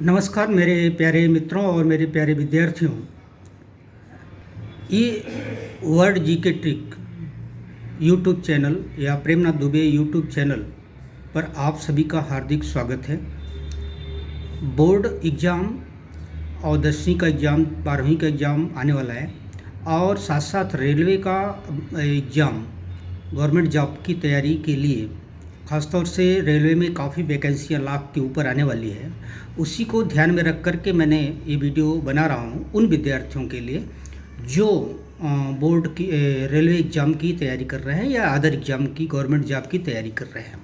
नमस्कार मेरे प्यारे मित्रों और मेरे प्यारे विद्यार्थियों। ये वर्ड जी के ट्रिक यूट्यूब चैनल या प्रेमनाथ दुबे यूट्यूब चैनल पर आप सभी का हार्दिक स्वागत है। बोर्ड एग्ज़ाम और 10वीं का एग्ज़ाम 12वीं का एग्ज़ाम आने वाला है और साथ साथ रेलवे का एग्ज़ाम गवर्नमेंट जॉब की तैयारी के लिए ख़ासतौर से रेलवे में काफ़ी वैकेंसियाँ लाख के ऊपर आने वाली है। उसी को ध्यान में रख कर के मैंने ये वीडियो बना रहा हूँ उन विद्यार्थियों के लिए जो बोर्ड की रेलवे एग्ज़ाम की तैयारी कर रहे हैं या अदर एग्ज़ाम की गवर्नमेंट जॉब की तैयारी कर रहे हैं।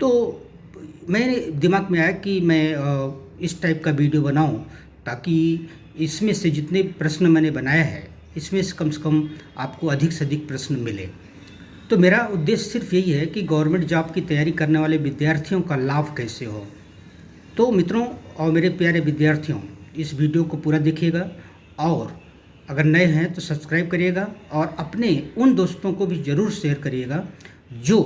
तो मेरे दिमाग में आया कि मैं इस टाइप का वीडियो बनाऊं ताकि इसमें से जितने प्रश्न मैंने बनाया है इसमें से कम आपको अधिक से अधिक प्रश्न मिले। तो मेरा उद्देश्य सिर्फ यही है कि गवर्नमेंट जॉब की तैयारी करने वाले विद्यार्थियों का लाभ कैसे हो। तो मित्रों और मेरे प्यारे विद्यार्थियों, इस वीडियो को पूरा देखिएगा और अगर नए हैं तो सब्सक्राइब करिएगा और अपने उन दोस्तों को भी ज़रूर शेयर करिएगा जो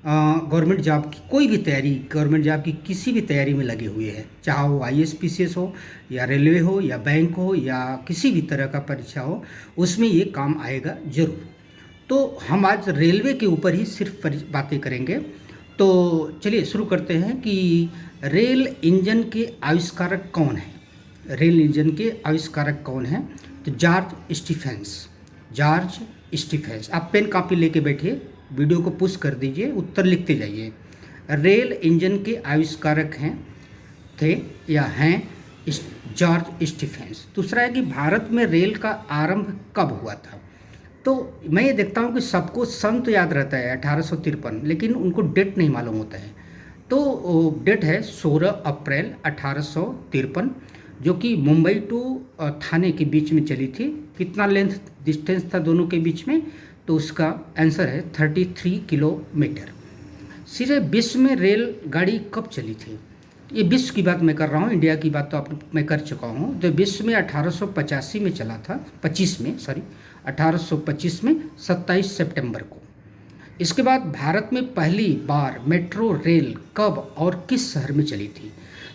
गवर्नमेंट जॉब की कोई भी तैयारी, गवर्नमेंट जॉब की किसी भी तैयारी में लगे हुए हैं, चाहे वो IAS PCS हो या रेलवे हो या बैंक हो या किसी भी तरह का परीक्षा हो, उसमें ये काम आएगा ज़रूर। तो हम आज रेलवे के ऊपर ही सिर्फ बातें करेंगे। तो चलिए शुरू करते हैं कि रेल इंजन के आविष्कारक कौन हैं। रेल इंजन के आविष्कारक कौन हैं? तो जॉर्ज स्टीफेंस। आप पेन कॉपी लेके बैठिए, वीडियो को पुश कर दीजिए, उत्तर लिखते जाइए। रेल इंजन के आविष्कारक हैं जॉर्ज स्टीफेंस। दूसरा है कि भारत में रेल का आरंभ कब हुआ था। तो मैं ये देखता हूँ कि सबको सन तो याद रहता है 1853, लेकिन उनको डेट नहीं मालूम होता है। तो डेट है 16 अप्रैल 1853, जो कि मुंबई टू थाने के बीच में चली थी। कितना लेंथ डिस्टेंस था दोनों के बीच में? तो उसका आंसर है 33 किलोमीटर। सीधे विश्व में रेलगाड़ी कब चली थी? ये विश्व की बात मैं कर रहा हूँ, इंडिया की बात तो मैं कर चुका हूँ। तो विश्व में 1885 में चला था, 1825 में 27 सितंबर को। इसके बाद भारत में पहली बार मेट्रो रेल कब और किस शहर में चली थी?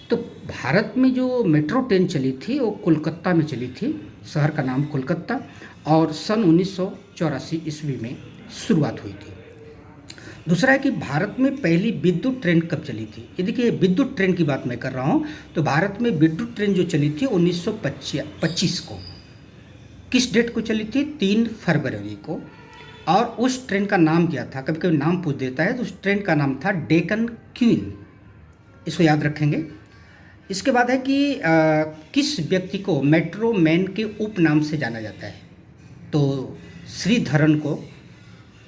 तो भारत में जो मेट्रो ट्रेन चली थी वो कोलकाता में चली थी, शहर का नाम कोलकाता, और सन 1984 ईस्वी में शुरुआत हुई थी। दूसरा है कि भारत में पहली विद्युत ट्रेन कब चली थी? ये देखिए, विद्युत ट्रेन की बात मैं कर रहा हूँ। तो भारत में विद्युत ट्रेन जो चली थी 1925 को। किस डेट को चली थी? 3 फरवरी को। और उस ट्रेन का नाम क्या था? कभी कभी नाम पूछ देता है, तो उस ट्रेन का नाम था डेक्कन क्वीन। इसको याद रखेंगे। इसके बाद है कि किस व्यक्ति को मेट्रो मैन के उपनाम से जाना जाता है? तो श्रीधरन को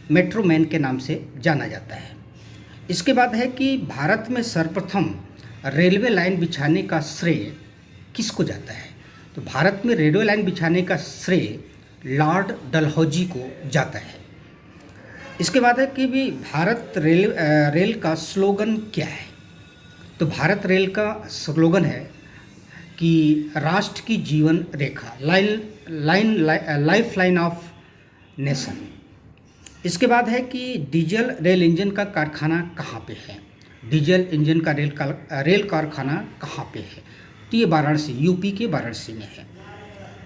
मेट्रो मैन के नाम से जाना जाता है। इसके बाद है कि भारत में सर्वप्रथम रेलवे लाइन बिछाने का श्रेय किसको जाता है? तो भारत में रेलवे लाइन बिछाने का श्रेय लॉर्ड डलहौजी को जाता है। इसके बाद है कि भी भारत रेल का स्लोगन क्या है? तो भारत रेल का स्लोगन है कि राष्ट्र की जीवन रेखा, लाइफ लाइन ऑफ नेशन। इसके बाद है कि डीजल रेल इंजन का कारखाना कहाँ पे है? डीजल इंजन का रेल कारखाना कहाँ पे है? तो ये वाराणसी, यूपी के वाराणसी में है।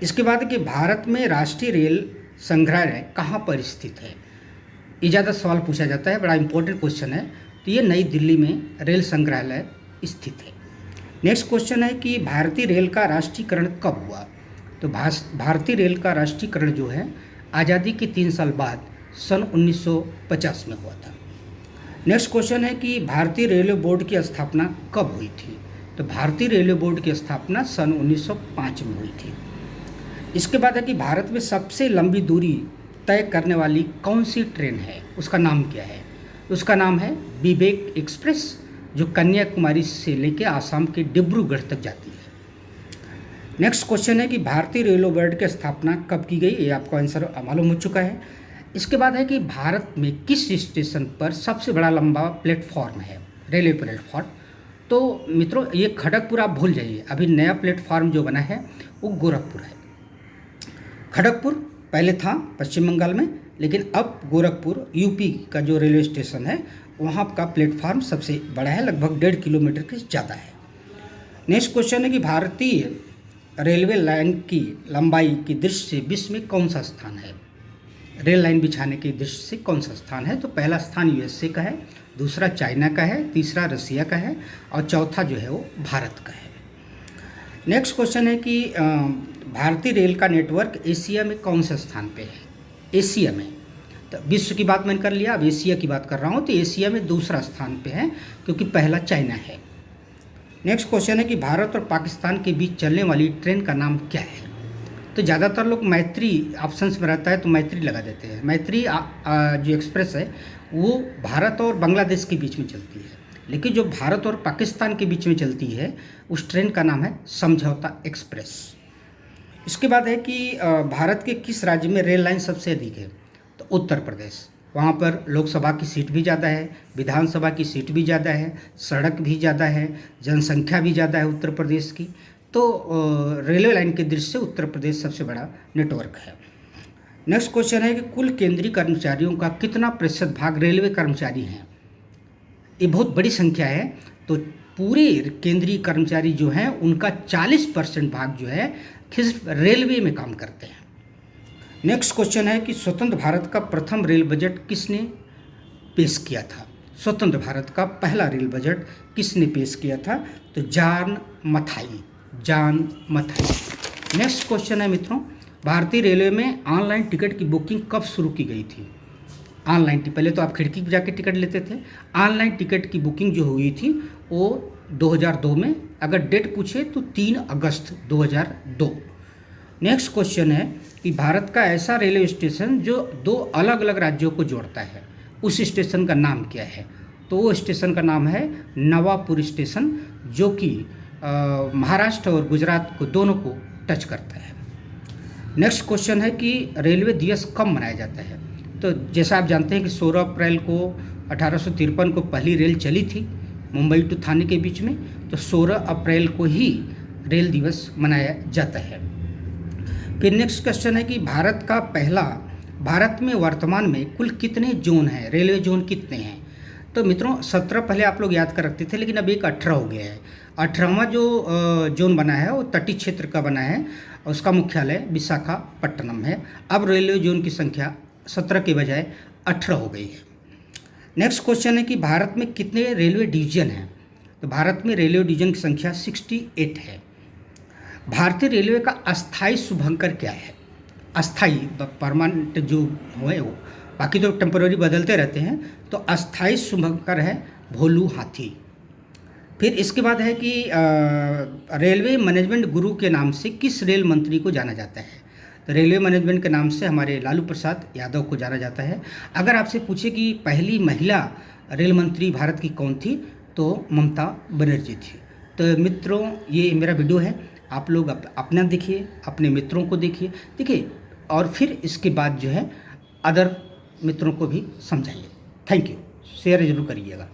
इसके बाद कि भारत में राष्ट्रीय रेल संग्रहालय कहाँ पर स्थित है? ये ज़्यादा सवाल पूछा जाता है, बड़ा इंपॉर्टेंट क्वेश्चन है। तो ये नई दिल्ली में रेल संग्रहालय स्थित है। नेक्स्ट क्वेश्चन है कि भारतीय रेल का राष्ट्रीयकरण कब हुआ? तो भारतीय रेल का राष्ट्रीयकरण जो है आज़ादी के 3 साल बाद सन 1950 में हुआ था। नेक्स्ट क्वेश्चन है कि भारतीय रेलवे बोर्ड की स्थापना कब हुई थी? तो भारतीय रेलवे बोर्ड की स्थापना सन 1905 में हुई थी। इसके बाद है कि भारत में सबसे लंबी दूरी तय करने वाली कौन सी ट्रेन है? उसका नाम क्या है? उसका नाम है विवेक एक्सप्रेस, जो कन्याकुमारी से लेकर आसाम के डिब्रूगढ़ तक जाती है। नेक्स्ट क्वेश्चन है कि भारतीय रेलवे बोर्ड की स्थापना कब की गई? ये आपको आंसर मालूम हो चुका है। इसके बाद है कि भारत में किस स्टेशन पर सबसे बड़ा लंबा प्लेटफॉर्म है, रेलवे प्लेटफॉर्म? तो मित्रों, ये खड़गपुर आप भूल जाइए, अभी नया प्लेटफॉर्म जो बना है वो गोरखपुर है। खड़गपुर पहले था पश्चिम बंगाल में, लेकिन अब गोरखपुर यूपी का जो रेलवे स्टेशन है वहाँ का प्लेटफॉर्म सबसे बड़ा है, लगभग 1.5 किलोमीटर के ज़्यादा है। नेक्स्ट क्वेश्चन है कि भारतीय रेलवे लाइन की लंबाई की दृष्टि से विश्व में कौन सा स्थान है? रेल लाइन बिछाने की दृष्टि से कौन सा स्थान है? तो पहला स्थान यूएसए का है, दूसरा चाइना का है, तीसरा रसिया का है और चौथा जो है वो भारत का है। नेक्स्ट क्वेश्चन है कि भारतीय रेल का नेटवर्क एशिया में कौन से स्थान पे है? एशिया में, तो विश्व की बात मैंने कर लिया, अब एशिया की बात कर रहा हूँ, तो एशिया में दूसरा स्थान पे है क्योंकि पहला चाइना है। नेक्स्ट क्वेश्चन है कि भारत और पाकिस्तान के बीच चलने वाली ट्रेन का नाम क्या है? तो ज़्यादातर लोग मैत्री ऑप्शंस में रहता है तो मैत्री लगा देते हैं। मैत्री जो एक्सप्रेस है वो भारत और बांग्लादेश के बीच में चलती है, लेकिन जो भारत और पाकिस्तान के बीच में चलती है उस ट्रेन का नाम है समझौता एक्सप्रेस। इसके बाद है कि भारत के किस राज्य में रेल लाइन सबसे अधिक है? तो उत्तर प्रदेश। वहाँ पर लोकसभा की सीट भी ज़्यादा है, विधानसभा की सीट भी ज़्यादा है, सड़क भी ज़्यादा है, जनसंख्या भी ज़्यादा है उत्तर प्रदेश की। तो रेलवे लाइन की दृष्टि से उत्तर प्रदेश सबसे बड़ा नेटवर्क है। नेक्स्ट क्वेश्चन है कि कुल केंद्रीय कर्मचारियों का कितना प्रतिशत भाग रेलवे कर्मचारी हैं? ये बहुत बड़ी संख्या है। तो पूरे केंद्रीय कर्मचारी जो हैं उनका 40% भाग जो है सिर्फ रेलवे में काम करते हैं। नेक्स्ट क्वेश्चन है कि स्वतंत्र भारत का प्रथम रेल बजट किसने पेश किया था? स्वतंत्र भारत का पहला रेल बजट किसने पेश किया था? तो जॉन मथाई। नेक्स्ट क्वेश्चन है मित्रों, भारतीय रेलवे में ऑनलाइन टिकट की बुकिंग कब शुरू की गई थी? ऑनलाइन पहले तो आप खिड़की पर जाके टिकट लेते थे, ऑनलाइन टिकट की बुकिंग जो हुई थी वो 2002 में, अगर डेट पूछे तो 3 अगस्त 2002। नेक्स्ट क्वेश्चन है कि भारत का ऐसा रेलवे स्टेशन जो 2 अलग अलग राज्यों को जोड़ता है, उस स्टेशन का नाम क्या है? तो वो स्टेशन का नाम है नवापुर स्टेशन, जो कि महाराष्ट्र और गुजरात को दोनों को टच करता है। नेक्स्ट क्वेश्चन है कि रेलवे दिवस कब मनाया जाता है? तो जैसा आप जानते हैं कि 16 अप्रैल को 1853 को पहली रेल चली थी मुंबई टू थाने के बीच में, तो 16 अप्रैल को ही रेल दिवस मनाया जाता है। फिर नेक्स्ट क्वेश्चन है कि भारत में वर्तमान में कुल कितने जोन हैं? रेलवे जोन कितने हैं? तो मित्रों 17 पहले आप लोग याद कर रखते थे, लेकिन अब एक 18 हो गया है। 18वां जो जोन बना है वो तटीय क्षेत्र का बना है, उसका मुख्यालय विशाखापट्टनम है। अब रेलवे जोन की संख्या 17 के बजाय 18 हो गई है। नेक्स्ट क्वेश्चन है कि भारत में कितने रेलवे डिवीजन हैं? तो भारत में रेलवे डिवीजन की संख्या 68 है। भारतीय रेलवे का अस्थायी शुभंकर क्या है? अस्थायी परमानेंट जो है वो, बाकी तो टेम्पररी बदलते रहते हैं, तो अस्थायी शुभंकर है भोलू हाथी। फिर इसके बाद है कि रेलवे मैनेजमेंट गुरु के नाम से किस रेल मंत्री को जाना जाता है? तो रेलवे मैनेजमेंट के नाम से हमारे लालू प्रसाद यादव को जाना जाता है। अगर आपसे पूछे कि पहली महिला रेल मंत्री भारत की कौन थी, तो ममता बनर्जी थी। तो मित्रों ये मेरा वीडियो है, आप लोग अपना देखिए, अपने मित्रों को देखिए और फिर इसके बाद जो है अदर मित्रों को भी समझाइए। Thank you. शेयर जरूर करिएगा।